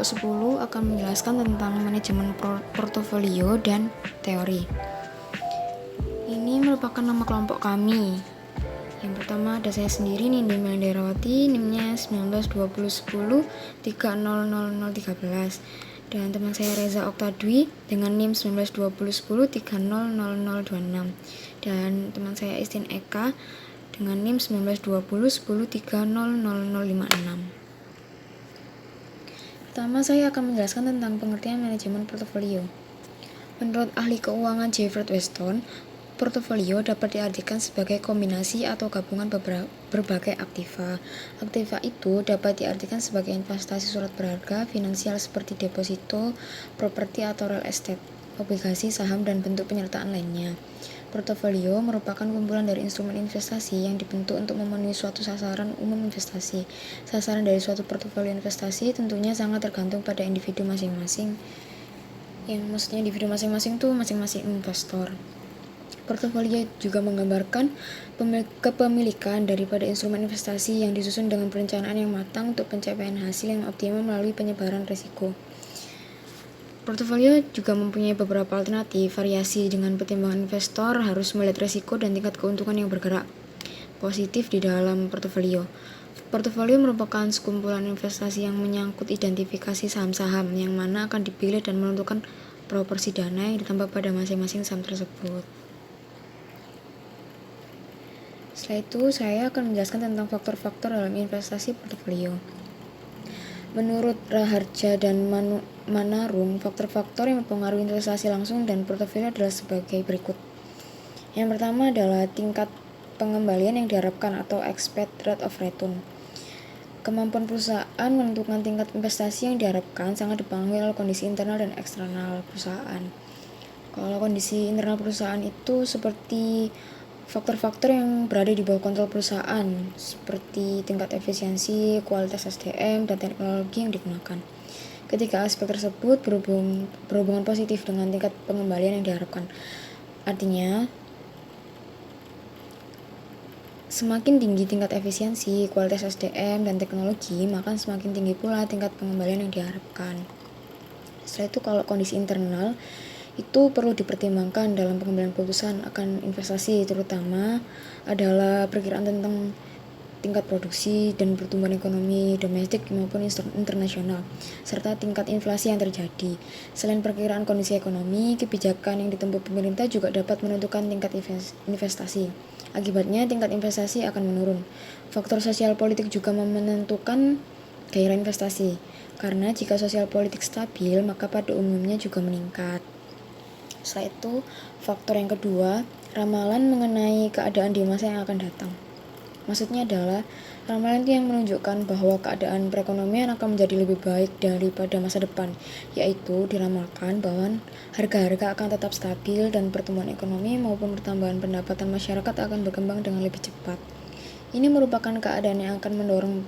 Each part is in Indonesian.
kelompok 10 akan menjelaskan tentang manajemen portofolio dan teori. Ini merupakan nama kelompok kami. Yang pertama ada saya sendiri, Nindi Melandarawati, NIM-nya 192010-300013. Dan teman saya Reza Oktadwi dengan NIM 192010-300026. Dan teman saya Istin Eka dengan NIM 192010-300056. Pertama, saya akan menjelaskan tentang pengertian manajemen portofolio. Menurut ahli keuangan Jeffrey Weston, portofolio dapat diartikan sebagai kombinasi atau gabungan berbagai aktiva. Aktiva itu dapat diartikan sebagai investasi surat berharga, finansial seperti deposito, properti atau real estate, obligasi, saham, dan bentuk penyertaan lainnya. Portofolio merupakan kumpulan dari instrumen investasi yang dibentuk untuk memenuhi suatu sasaran umum investasi. Sasaran dari suatu portofolio investasi tentunya sangat tergantung pada individu masing-masing. Yang maksudnya individu masing-masing tuh masing-masing investor. Portofolio juga menggambarkan kepemilikan daripada instrumen investasi yang disusun dengan perencanaan yang matang untuk pencapaian hasil yang optimal melalui penyebaran risiko. Portofolio juga mempunyai beberapa alternatif variasi dengan pertimbangan investor harus melihat risiko dan tingkat keuntungan yang bergerak positif di dalam portofolio. Portofolio merupakan sekumpulan investasi yang menyangkut identifikasi saham-saham yang mana akan dipilih dan menentukan proporsi dana yang ditambah pada masing-masing saham tersebut. Setelah itu, saya akan menjelaskan tentang faktor-faktor dalam investasi portofolio. Menurut Raharja dan Manarung, faktor-faktor yang mempengaruhi investasi langsung dan portofolio adalah sebagai berikut. Yang pertama adalah tingkat pengembalian yang diharapkan atau expected rate of return. Kemampuan perusahaan menentukan tingkat investasi yang diharapkan sangat dipengaruhi oleh kondisi internal dan eksternal perusahaan. Kalau kondisi internal perusahaan itu seperti faktor-faktor yang berada di bawah kontrol perusahaan, seperti tingkat efisiensi, kualitas SDM, dan teknologi yang digunakan. Ketika aspek tersebut berhubungan positif dengan tingkat pengembalian yang diharapkan. Artinya, semakin tinggi tingkat efisiensi, kualitas SDM, dan teknologi, maka semakin tinggi pula tingkat pengembalian yang diharapkan. Setelah itu, kalau kondisi internal, itu perlu dipertimbangkan dalam pengambilan keputusan akan investasi, terutama adalah perkiraan tentang tingkat produksi dan pertumbuhan ekonomi domestik maupun internasional, serta tingkat inflasi yang terjadi. Selain perkiraan kondisi ekonomi, kebijakan yang ditempuh pemerintah juga dapat menentukan tingkat investasi. Akibatnya, tingkat investasi akan menurun. Faktor sosial politik juga menentukan gairah investasi, karena jika sosial politik stabil, maka pada umumnya juga meningkat. Setelah itu, faktor yang kedua, ramalan mengenai keadaan di masa yang akan datang. Maksudnya adalah, ramalan itu yang menunjukkan bahwa keadaan perekonomian akan menjadi lebih baik daripada masa depan, yaitu diramalkan bahwa harga-harga akan tetap stabil dan pertumbuhan ekonomi maupun pertambahan pendapatan masyarakat akan berkembang dengan lebih cepat. Ini merupakan keadaan yang akan mendorong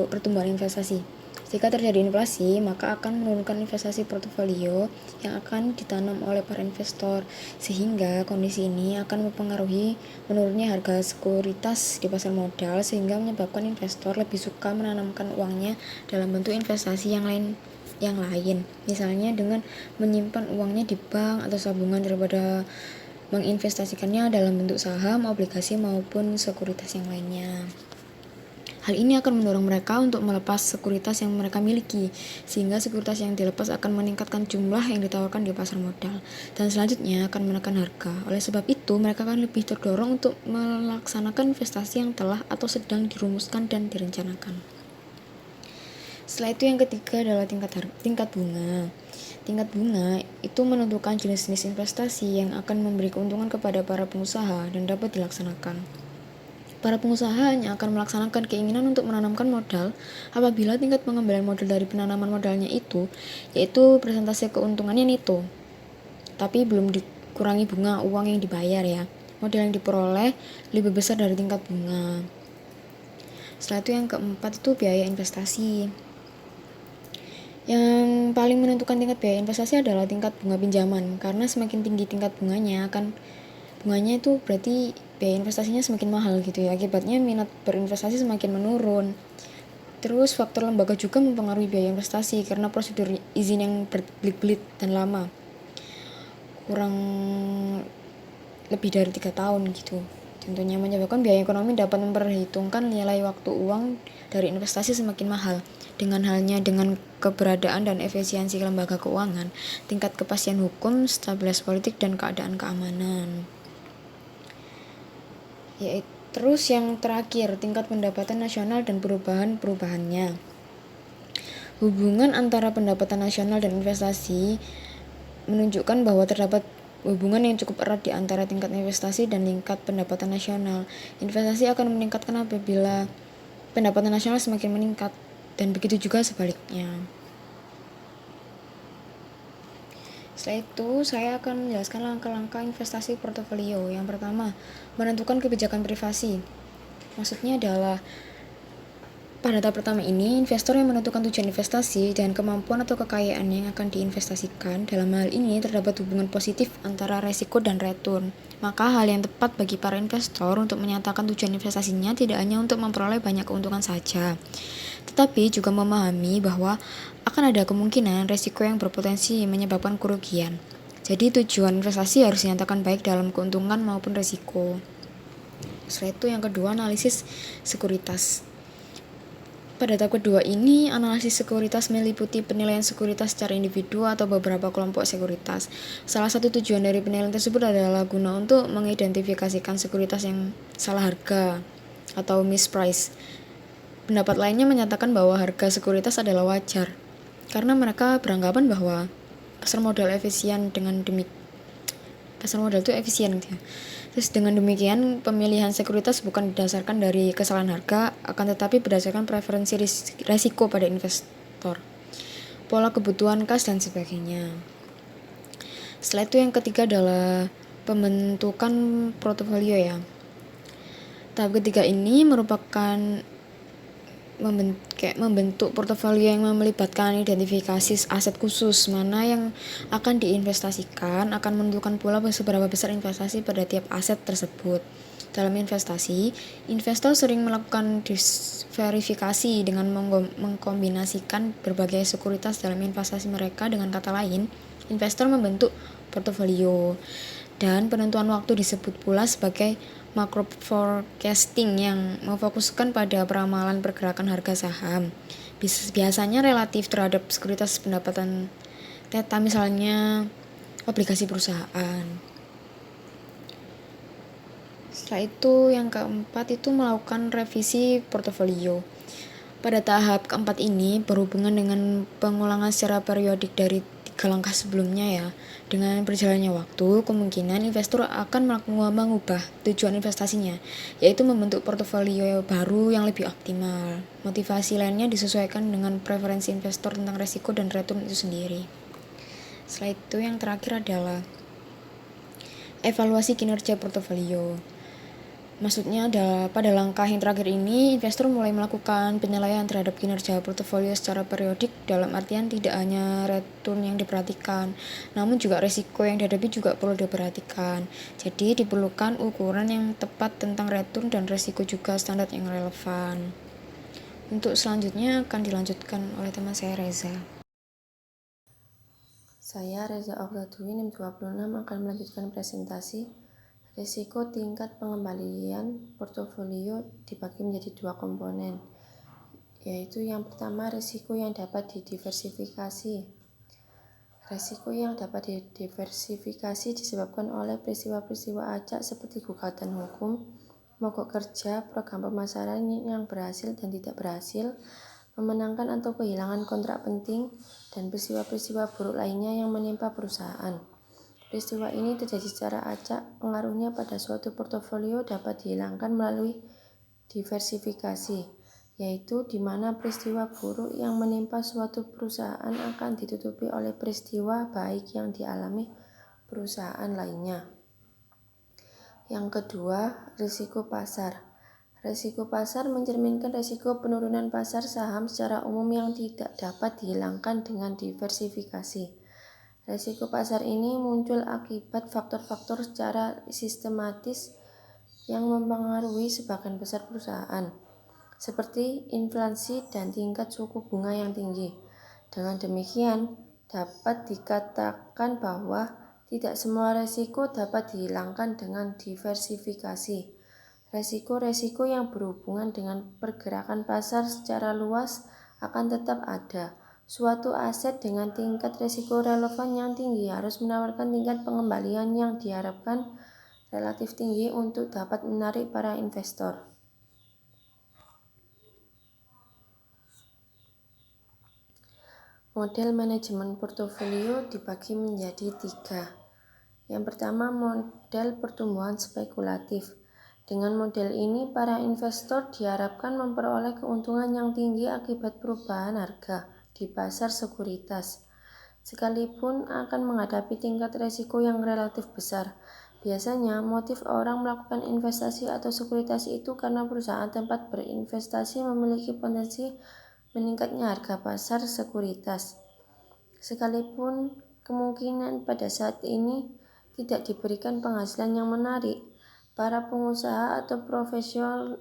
pertumbuhan investasi. Jika terjadi inflasi, maka akan menurunkan investasi portofolio yang akan ditanam oleh para investor, sehingga kondisi ini akan mempengaruhi menurunnya harga sekuritas di pasar modal, sehingga menyebabkan investor lebih suka menanamkan uangnya dalam bentuk investasi yang lain, misalnya dengan menyimpan uangnya di bank atau tabungan daripada menginvestasikannya dalam bentuk saham, obligasi, maupun sekuritas yang lainnya. Hal ini akan mendorong mereka untuk melepas sekuritas yang mereka miliki, sehingga sekuritas yang dilepas akan meningkatkan jumlah yang ditawarkan di pasar modal, dan selanjutnya akan menekan harga. Oleh sebab itu, mereka akan lebih terdorong untuk melaksanakan investasi yang telah atau sedang dirumuskan dan direncanakan. Setelah itu, yang ketiga adalah tingkat bunga. Tingkat bunga itu menentukan jenis-jenis investasi yang akan memberi keuntungan kepada para pengusaha dan dapat dilaksanakan. Para pengusaha hanya akan melaksanakan keinginan untuk menanamkan modal apabila tingkat pengembalian modal dari penanaman modalnya itu, yaitu persentase keuntungannya neto, tapi belum dikurangi bunga uang yang dibayar ya. Modal yang diperoleh lebih besar dari tingkat bunga. Setelah itu yang keempat itu biaya investasi. Yang paling menentukan tingkat biaya investasi adalah tingkat bunga pinjaman, karena semakin tinggi tingkat bunganya itu berarti biaya investasinya semakin mahal gitu ya. Akibatnya minat berinvestasi semakin menurun. Terus faktor lembaga juga mempengaruhi biaya investasi karena prosedur izin yang berbelit-belit dan lama, kurang lebih dari 3 tahun gitu. Tentunya menyebabkan biaya ekonomi dapat memperhitungkan nilai waktu uang dari investasi semakin mahal. Dengan halnya dengan keberadaan dan efisiensi lembaga keuangan, tingkat kepastian hukum, stabilitas politik, dan keadaan keamanan. Terus yang terakhir, tingkat pendapatan nasional dan perubahannya. Hubungan antara pendapatan nasional dan investasi menunjukkan bahwa terdapat hubungan yang cukup erat di antara tingkat investasi dan tingkat pendapatan nasional. Investasi akan meningkatkan apabila pendapatan nasional semakin meningkat, dan begitu juga sebaliknya. Setelah itu, saya akan menjelaskan langkah-langkah investasi portofolio. Yang pertama, menentukan kebijakan privasi. Maksudnya adalah pada tahap pertama ini, investor yang menentukan tujuan investasi dan kemampuan atau kekayaan yang akan diinvestasikan. Dalam hal ini, terdapat hubungan positif antara resiko dan return. Maka hal yang tepat bagi para investor untuk menyatakan tujuan investasinya tidak hanya untuk memperoleh banyak keuntungan saja, tetapi juga memahami bahwa akan ada kemungkinan resiko yang berpotensi menyebabkan kerugian. Jadi tujuan investasi harus dinyatakan baik dalam keuntungan maupun resiko. Setelah itu yang kedua, analisis sekuritas. Pada tahap kedua ini, analisis sekuritas meliputi penilaian sekuritas secara individu atau beberapa kelompok sekuritas. Salah satu tujuan dari penilaian tersebut adalah guna untuk mengidentifikasikan sekuritas yang salah harga atau misprice. Pendapat lainnya menyatakan bahwa harga sekuritas adalah wajar, karena mereka beranggapan bahwa pasar modal itu efisien gitu. Terus dengan demikian, pemilihan sekuritas bukan berdasarkan dari kesalahan harga, akan tetapi berdasarkan preferensi resiko pada investor, pola kebutuhan kas, dan sebagainya. Setelah itu yang ketiga adalah pembentukan portofolio ya. Tahap ketiga ini merupakan membentuk portofolio yang melibatkan identifikasi aset khusus mana yang akan diinvestasikan, akan menentukan pula seberapa besar investasi pada tiap aset tersebut. Dalam investasi, investor sering melakukan diversifikasi dengan mengkombinasikan berbagai sekuritas dalam investasi mereka. Dengan kata lain, investor membentuk portofolio, dan penentuan waktu disebut pula sebagai macro forecasting yang memfokuskan pada peramalan pergerakan harga saham. Biasanya relatif terhadap sekuritas pendapatan theta, misalnya obligasi perusahaan. Setelah itu yang keempat itu melakukan revisi portofolio. Pada tahap keempat ini berhubungan dengan pengulangan secara periodik dari 3 langkah sebelumnya ya. Dengan berjalannya waktu, kemungkinan investor akan mengubah tujuan investasinya, yaitu membentuk portofolio baru yang lebih optimal. Motivasi lainnya disesuaikan dengan preferensi investor tentang resiko dan return itu sendiri. Setelah itu yang terakhir adalah evaluasi kinerja portofolio. Maksudnya adalah pada langkah yang terakhir ini, investor mulai melakukan penilaian terhadap kinerja portofolio secara periodik, dalam artian tidak hanya return yang diperhatikan, namun juga risiko yang dihadapi juga perlu diperhatikan. Jadi diperlukan ukuran yang tepat tentang return dan risiko juga standar yang relevan. Untuk selanjutnya akan dilanjutkan oleh teman saya Reza. Saya Reza Okladwi, NIM 26 akan melanjutkan presentasi. Risiko tingkat pengembalian portofolio dibagi menjadi 2 komponen, yaitu yang pertama risiko yang dapat didiversifikasi. Risiko yang dapat didiversifikasi disebabkan oleh peristiwa-peristiwa acak seperti gugatan hukum, mogok kerja, program pemasaran yang berhasil dan tidak berhasil, memenangkan atau kehilangan kontrak penting, dan peristiwa-peristiwa buruk lainnya yang menimpa perusahaan. Peristiwa ini terjadi secara acak, pengaruhnya pada suatu portofolio dapat dihilangkan melalui diversifikasi, yaitu di mana peristiwa buruk yang menimpa suatu perusahaan akan ditutupi oleh peristiwa baik yang dialami perusahaan lainnya. Yang kedua, risiko pasar. Risiko pasar mencerminkan risiko penurunan pasar saham secara umum yang tidak dapat dihilangkan dengan diversifikasi. Risiko pasar ini muncul akibat faktor-faktor secara sistematis yang mempengaruhi sebagian besar perusahaan. seperti inflasi dan tingkat suku bunga yang tinggi. Dengan demikian, dapat dikatakan bahwa tidak semua resiko dapat dihilangkan dengan diversifikasi. Resiko-resiko yang berhubungan dengan pergerakan pasar secara luas akan tetap ada. Suatu aset dengan tingkat resiko relevan yang tinggi harus menawarkan tingkat pengembalian yang diharapkan relatif tinggi untuk dapat menarik para investor. Model manajemen portofolio dibagi menjadi 3. Yang pertama, model pertumbuhan spekulatif. Dengan model ini, para investor diharapkan memperoleh keuntungan yang tinggi akibat perubahan harga di pasar sekuritas, sekalipun akan menghadapi tingkat risiko yang relatif besar. Biasanya, motif orang melakukan investasi atau sekuritas itu karena perusahaan tempat berinvestasi memiliki potensi meningkatnya harga pasar sekuritas. Sekalipun kemungkinan pada saat ini tidak diberikan penghasilan yang menarik, para pengusaha atau profesional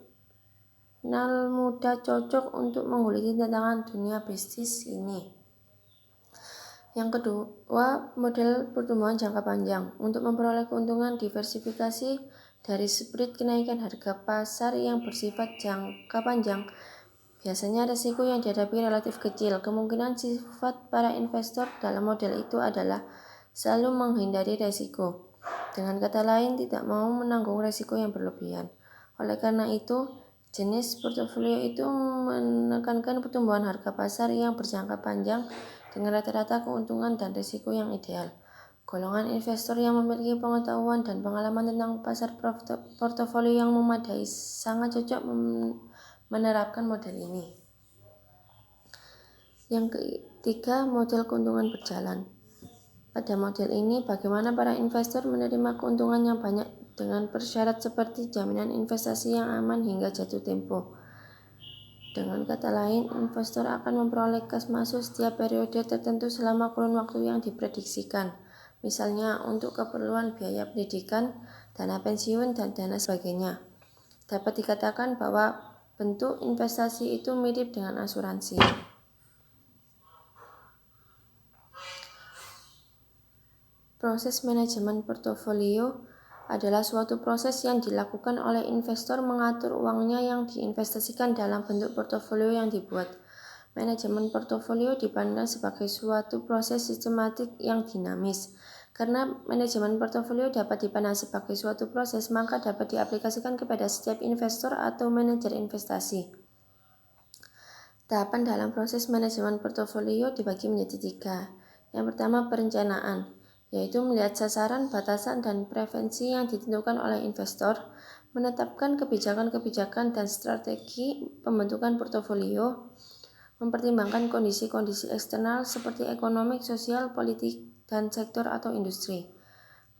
muda cocok untuk mengguliti tantangan dunia bisnis ini. Yang kedua, model pertumbuhan jangka panjang. Untuk memperoleh keuntungan diversifikasi dari spread kenaikan harga pasar yang bersifat jangka panjang, biasanya risiko yang dihadapi relatif kecil. Kemungkinan sifat para investor dalam model itu adalah selalu menghindari risiko. Dengan kata lain, tidak mau menanggung risiko yang berlebihan. Oleh karena itu, jenis portofolio itu menekankan pertumbuhan harga pasar yang berjangka panjang dengan rata-rata keuntungan dan risiko yang ideal. Golongan investor yang memiliki pengetahuan dan pengalaman tentang pasar portofolio yang memadai sangat cocok menerapkan model ini. Yang ketiga, model keuntungan berjalan. Pada model ini, bagaimana para investor menerima keuntungan yang banyak dengan persyarat seperti jaminan investasi yang aman hingga jatuh tempo. Dengan kata lain, investor akan memperoleh kas masuk setiap periode tertentu selama kurun waktu yang diprediksikan. Misalnya untuk keperluan biaya pendidikan, dana pensiun, dan dana sebagainya. Dapat dikatakan bahwa bentuk investasi itu mirip dengan asuransi. Proses manajemen portofolio adalah suatu proses yang dilakukan oleh investor mengatur uangnya yang diinvestasikan dalam bentuk portofolio yang dibuat. Manajemen portofolio dipandang sebagai suatu proses sistematik yang dinamis. Karena manajemen portofolio dapat dipandang sebagai suatu proses, maka dapat diaplikasikan kepada setiap investor atau manajer investasi. Tahapan dalam proses manajemen portofolio dibagi menjadi 3. Yang pertama, perencanaan, yaitu melihat sasaran, batasan, dan preferensi yang ditentukan oleh investor, menetapkan kebijakan-kebijakan dan strategi pembentukan portofolio, mempertimbangkan kondisi-kondisi eksternal seperti ekonomi, sosial, politik, dan sektor atau industri,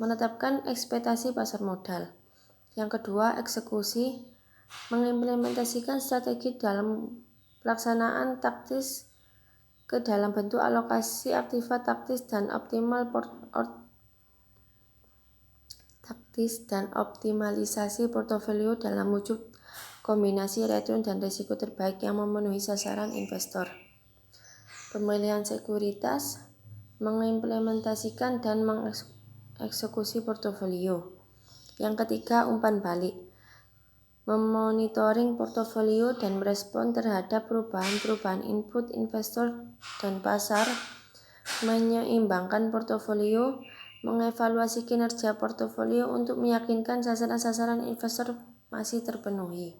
menetapkan ekspektasi pasar modal. Yang kedua, eksekusi, mengimplementasikan strategi dalam pelaksanaan taktis ke dalam bentuk alokasi aktiva taktis dan optimalisasi portofolio dalam wujud kombinasi return dan risiko terbaik yang memenuhi sasaran investor. Pemilihan sekuritas, mengimplementasikan dan mengeksekusi portofolio. Yang ketiga, umpan balik, memonitoring portofolio dan merespon terhadap perubahan-perubahan input investor dan pasar, menyeimbangkan portofolio, mengevaluasi kinerja portofolio untuk meyakinkan sasaran-sasaran investor masih terpenuhi.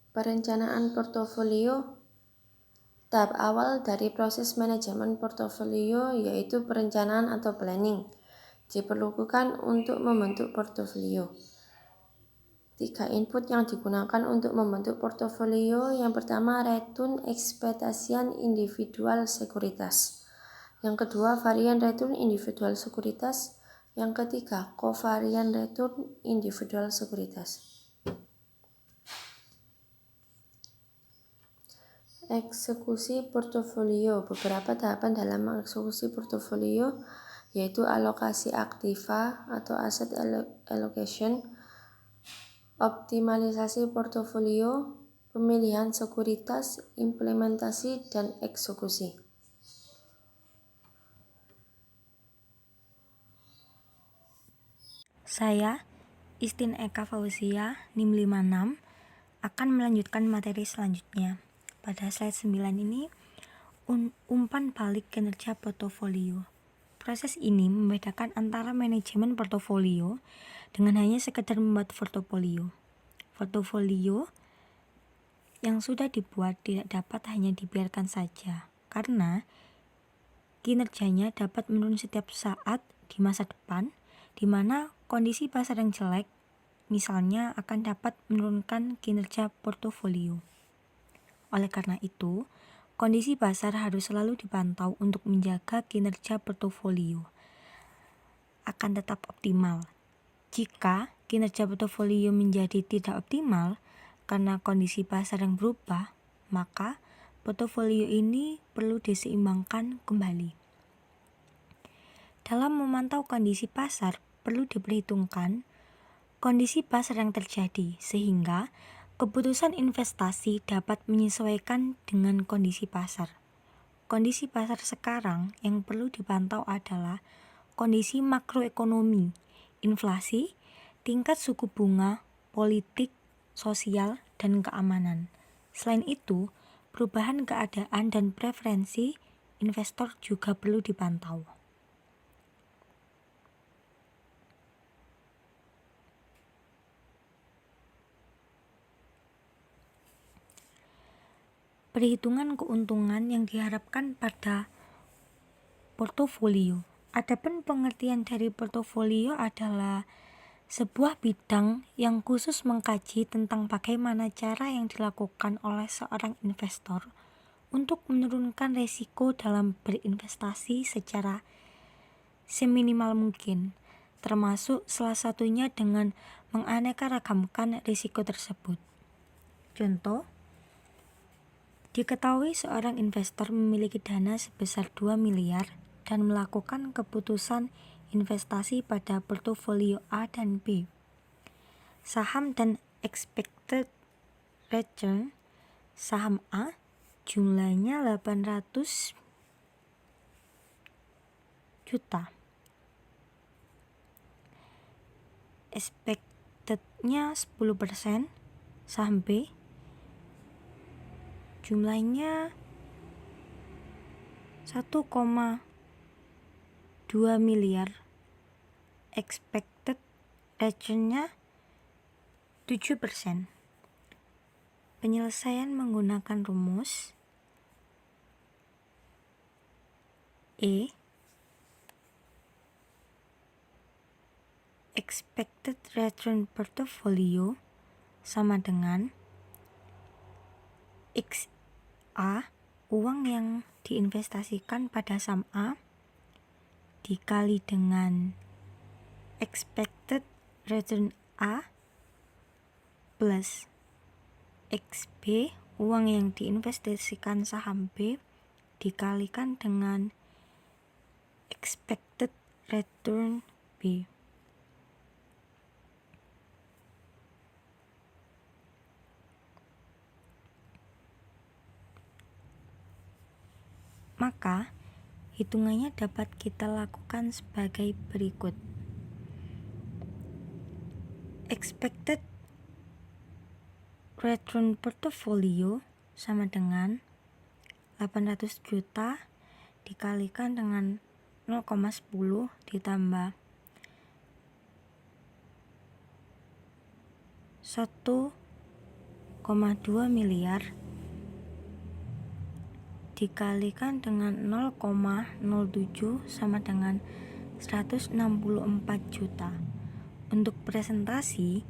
Perencanaan portofolio. Tahap awal dari proses manajemen portofolio yaitu perencanaan atau planning diperlukan untuk membentuk portofolio. 3 input yang digunakan untuk membentuk portofolio. Yang pertama, return ekspektasian individual sekuritas. Yang kedua, varian return individual sekuritas. Yang ketiga, covariant return individual sekuritas. Eksekusi portofolio. Beberapa tahapan dalam mengeksekusi portofolio yaitu alokasi aktiva atau asset allocation, optimalisasi portofolio, pemilihan sekuritas, implementasi, dan eksekusi. Saya, Istin Eka Fauzia, NIM 56, akan melanjutkan materi selanjutnya. Pada slide 9 ini, umpan balik kinerja portofolio. Proses ini membedakan antara manajemen portofolio dengan hanya sekedar membuat portofolio. Portofolio yang sudah dibuat tidak dapat hanya dibiarkan saja, karena kinerjanya dapat menurun setiap saat di masa depan, di mana kondisi pasar yang jelek misalnya akan dapat menurunkan kinerja portofolio. Oleh karena itu, kondisi pasar harus selalu dipantau untuk menjaga kinerja portofolio akan tetap optimal. Jika kinerja portofolio menjadi tidak optimal karena kondisi pasar yang berubah, maka portofolio ini perlu diseimbangkan kembali. Dalam memantau kondisi pasar, perlu diperhitungkan kondisi pasar yang terjadi, sehingga keputusan investasi dapat menyesuaikan dengan kondisi pasar. Kondisi pasar sekarang yang perlu dipantau adalah kondisi makroekonomi, inflasi, tingkat suku bunga, politik, sosial, dan keamanan. Selain itu, perubahan keadaan dan preferensi investor juga perlu dipantau. Perhitungan keuntungan yang diharapkan pada portofolio. Adapun pengertian dari portofolio adalah sebuah bidang yang khusus mengkaji tentang bagaimana cara yang dilakukan oleh seorang investor untuk menurunkan risiko dalam berinvestasi secara seminimal mungkin, termasuk salah satunya dengan menganeka-ragamkan risiko tersebut. Contoh, diketahui seorang investor memiliki dana sebesar 2 miliar dan melakukan keputusan investasi pada portofolio A dan B. Saham dan expected return saham A jumlahnya 800 juta. Expected-nya 10%, saham B jumlahnya 1,2 miliar, expected return-nya 7%. Penyelesaian menggunakan rumus E expected return portfolio sama dengan XA, uang yang diinvestasikan pada saham A, dikali dengan expected return A plus XB, uang yang diinvestasikan saham B, dikalikan dengan expected return B. Maka, hitungannya dapat kita lakukan sebagai berikut. Expected return portfolio sama dengan 800 juta dikalikan dengan 0,10 ditambah 1,2 miliar dikalikan dengan 0,07 sama dengan 164 juta. Untuk presentase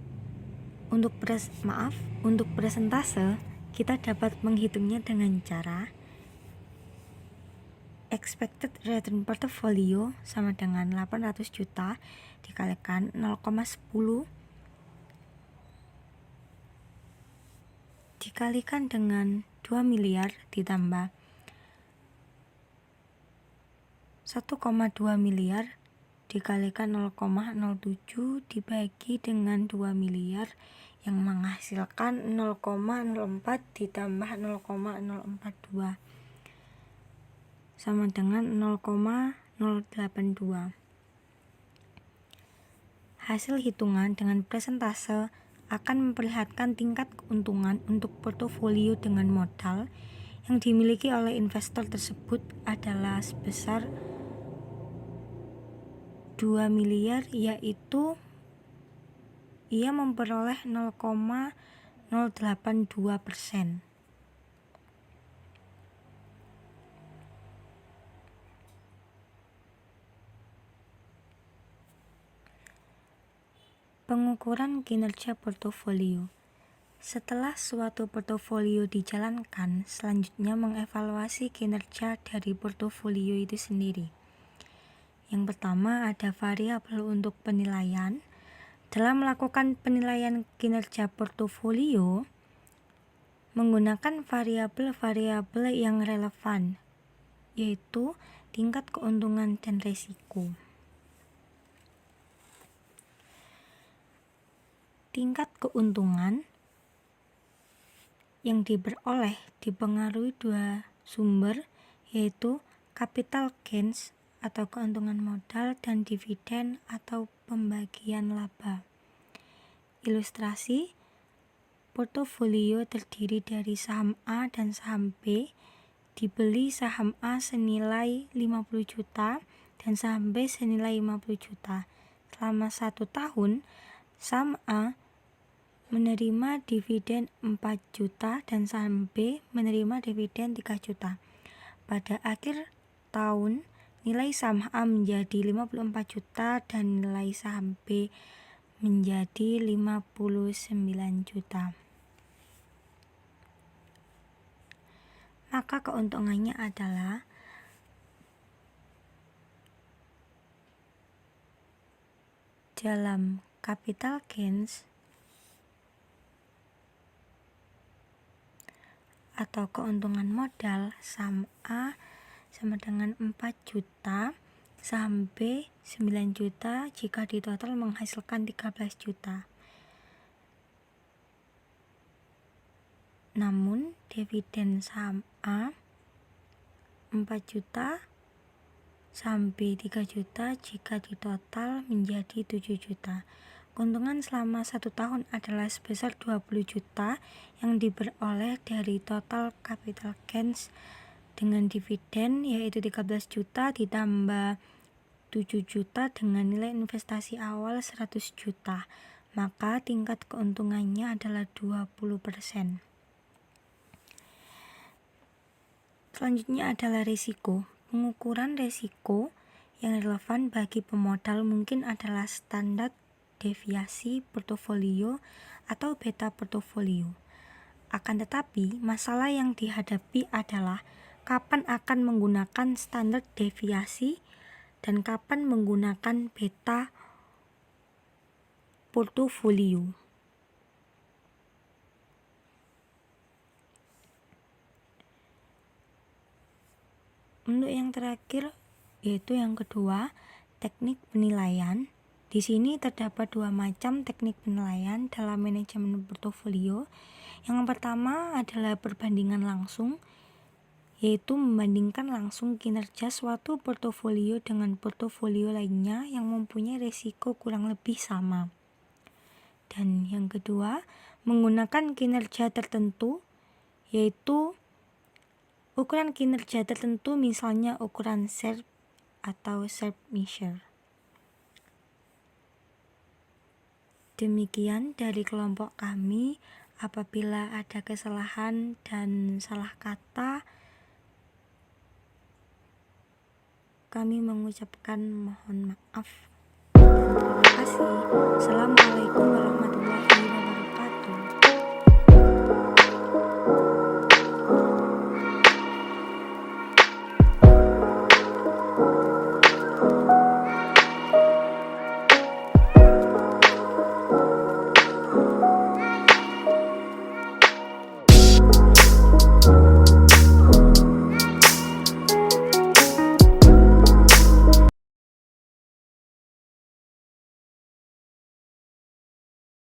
kita dapat menghitungnya dengan cara expected return portfolio sama dengan 800 juta dikalikan 0,10 dikalikan dengan 2 miliar ditambah 1,2 miliar dikalikan 0,07 dibagi dengan 2 miliar yang menghasilkan 0,04 ditambah 0,042 sama dengan 0,082. Hasil hitungan dengan persentase akan memperlihatkan tingkat keuntungan untuk portofolio dengan modal yang dimiliki oleh investor tersebut adalah sebesar 2 miliar, yaitu ia memperoleh 0,082%. Pengukuran kinerja portofolio. Setelah suatu portofolio dijalankan, selanjutnya mengevaluasi kinerja dari portofolio itu sendiri. Yang pertama ada variabel untuk penilaian. Dalam melakukan penilaian kinerja portofolio, menggunakan variabel-variabel yang relevan, yaitu tingkat keuntungan dan risiko. Tingkat keuntungan yang diperoleh dipengaruhi dua sumber, yaitu capital gains atau keuntungan modal dan dividen atau pembagian laba. Ilustrasi, portofolio terdiri dari saham A dan saham B. Dibeli saham A senilai 50 juta dan saham B senilai 50 juta. Selama 1 tahun, saham A menerima dividen 4 juta dan saham B menerima dividen 3 juta. Pada akhir tahun, nilai saham A menjadi 54 juta dan nilai saham B menjadi 59 juta. Maka keuntungannya adalah dalam capital gains atau keuntungan modal, saham A sama dengan 4 juta, saham B 9 juta jika di total menghasilkan 13 juta. Namun dividen saham A 4 juta, saham B 3 juta jika di total menjadi 7 juta. Keuntungan selama 1 tahun adalah sebesar 20 juta yang diperoleh dari total capital gains dengan dividen, yaitu 13 juta ditambah 7 juta dengan nilai investasi awal 100 juta. Maka tingkat keuntungannya adalah 20%. Selanjutnya adalah risiko. Pengukuran risiko yang relevan bagi pemodal mungkin adalah standar deviasi portofolio atau beta portofolio. Akan tetapi, masalah yang dihadapi adalah kapan akan menggunakan standar deviasi dan kapan menggunakan beta portofolio. Untuk yang terakhir, yaitu yang kedua, teknik penilaian. Di sini terdapat 2 macam teknik penilaian dalam manajemen portofolio. Yang pertama adalah perbandingan langsung, yaitu membandingkan langsung kinerja suatu portofolio dengan portofolio lainnya yang mempunyai risiko kurang lebih sama. Dan yang kedua, menggunakan kinerja tertentu, yaitu ukuran kinerja tertentu, misalnya ukuran Sharpe atau Sharpe measure. Demikian dari kelompok kami. Apabila ada kesalahan dan salah kata, kami mengucapkan mohon maaf.